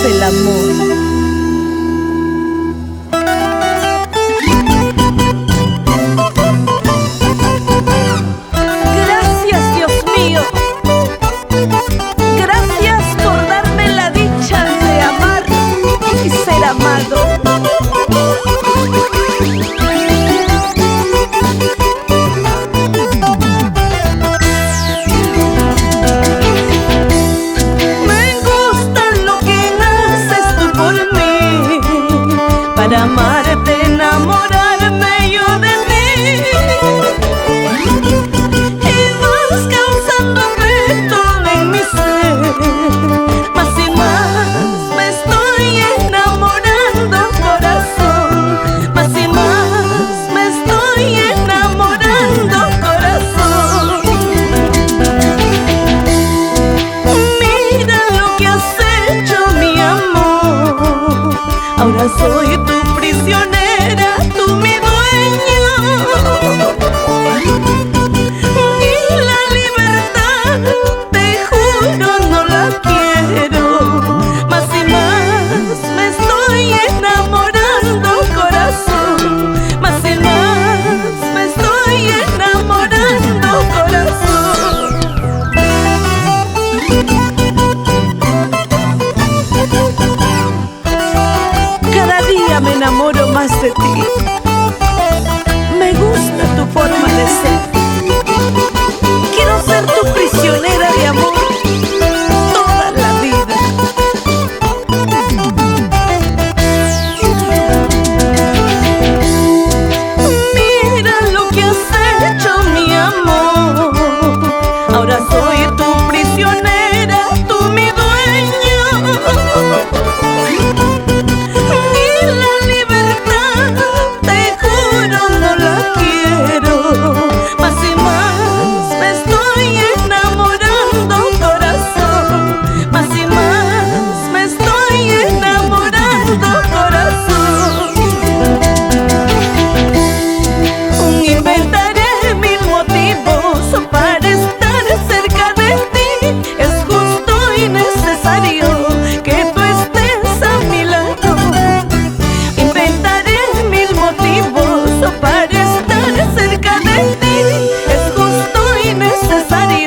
el amor. Para amarte, enamorarme yo de ti, y vas causando afecto en mi ser. Más y más me estoy enamorando, corazón. Más y más me estoy enamorando, corazón. Mira lo que has hecho, mi amor. Ahora soy tu prisionera, tú mi dueño, y la libertad, te juro, no la quiero. Más y más me estoy enamorando, corazón. Más y más me estoy enamorando, corazón. Cada día me enamoro más de ti. Me gusta tu forma de ser. Quiero ser tu prisionera de amor toda la vida. Mira lo que has hecho, mi amor. Ahora soy tu prisionera, tú mi dueño. Para estar cerca de ti es justo y necesario.